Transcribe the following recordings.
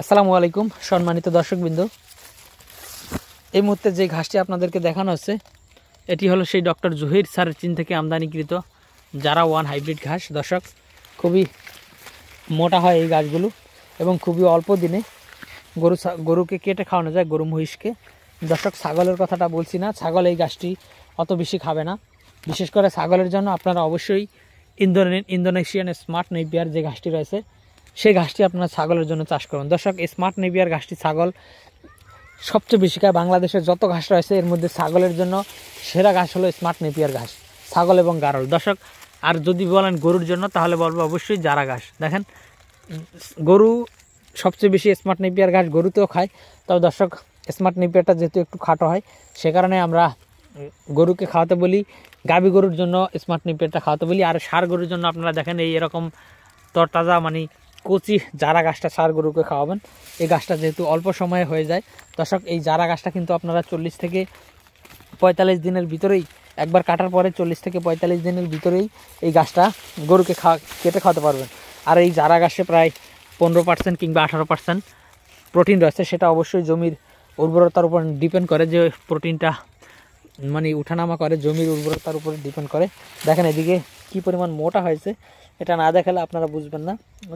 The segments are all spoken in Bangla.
আসসালামু আলাইকুম সম্মানিত দর্শকবৃন্দ, এই মুহূর্তে যে ঘাসটি আপনাদেরকে দেখানো হচ্ছে এটি হলো সেই ডক্টর জহির স্যারের চীন থেকে আমদানিকৃত জারা ওয়ান হাইব্রিড ঘাস। দর্শক, খুবই মোটা হয় এই ঘাসগুলো এবং খুবই অল্প দিনে গরুকে কেটে খাওয়ানো যায়, গরু মহিষকে। দর্শক, ছাগলের কথাটা বলছি না, ছাগল এই ঘাসটি অত বেশি খাবে না। বিশেষ করে ছাগলের জন্য আপনারা অবশ্যই ইন্দোনেশিয়ান স্মার্ট নেপিয়ার যে ঘাসটি রয়েছে সেই ঘাসটি আপনারা ছাগলের জন্য চাষ করুন। দর্শক, এই স্মার্ট নেপিয়ার ঘাসটি ছাগল সবচেয়ে বেশি খায়। বাংলাদেশের যত ঘাস রয়েছে এর মধ্যে ছাগলের জন্য সেরা ঘাস হলো স্মার্ট নেপিয়ার ঘাস, ছাগল এবং গারল। দর্শক, আর যদি বলেন গরুর জন্য তাহলে বলবো অবশ্যই জারা ঘাস। দেখেন, গরু সবচেয়ে বেশি স্মার্ট নেপিয়ার ঘাস গরুতেও খায়। তবে দর্শক, স্মার্ট নেপিয়ারটা যেহেতু একটু খাটো হয় সে কারণে আমরা গরুকে খাওয়াতে বলি, গাভী গরুর জন্য স্মার্ট নেপিয়ারটা খাওয়াতে বলি। আর ষাঁড় গরুর জন্য আপনারা দেখেন এই এরকম তরতাজা মানে কচি জারা ঘাসটা ষাঁড় গরুকে খাওয়াবেন। এই ঘাসটা যেহেতু অল্প সময়ে হয়ে যায়। দর্শক, এই জারা ঘাসটা কিন্তু আপনারা 40 থেকে 45 দিনের ভিতরেই, একবার কাটার পরে 40 থেকে 45 দিনের ভিতরেই এই ঘাসটা গরুকে কেটে খাওয়াতে পারবেন। আর এই জারা ঘাসে প্রায় 15% কিংবা 18% প্রোটিন রয়েছে। সেটা অবশ্যই জমির উর্বরতার উপর ডিপেন্ড করে, যে প্রোটিনটা মানে উঠানামা করে, জমির উর্বরতার উপরে ডিপেন্ড করে। দেখেন এদিকে কি পরিমাণ মোটা হয়েছে, এটা না দেখালে আপনারা বুঝবেন না,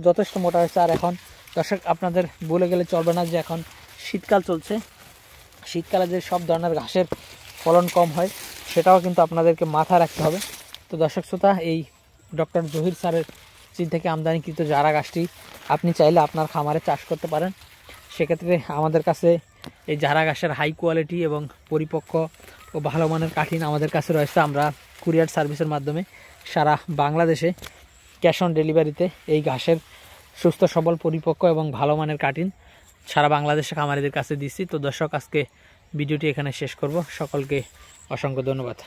যথেষ্ট মোটা হয়েছে। আর এখন দর্শক, আপনাদের বলে গেলে চলবে না যে এখন শীতকাল চলছে, শীতকালে যে সব ধরনের ঘাসের ফলন কম হয় সেটাও কিন্তু আপনাদেরকে মাথায় রাখতে হবে। তো দর্শক শ্রোতা, এই ডক্টর জহির স্যারের চীন থেকে আমদানিকৃত জারা ঘাসটি আপনি চাইলে আপনার খামারে চাষ করতে পারেন। সেক্ষেত্রে আমাদের কাছে এই জারা ঘাসের হাই কোয়ালিটি এবং পরিপক্ক ও ভালো মানের কাঠিন আমাদের কাছে রয়েছে। আমরা কুরিয়ার সার্ভিসের মাধ্যমে সারা বাংলাদেশে ক্যাশ অন ডেলিভারিতে এই ঘাসের সুস্থ সবল পরিপক্ক এবং ভালো মানের কাঠিন সারা বাংলাদেশে খামারিদের কাছে দিচ্ছি। তো দর্শক, আজকে ভিডিওটি এখানে শেষ করব। সকলকে অসংখ্য ধন্যবাদ।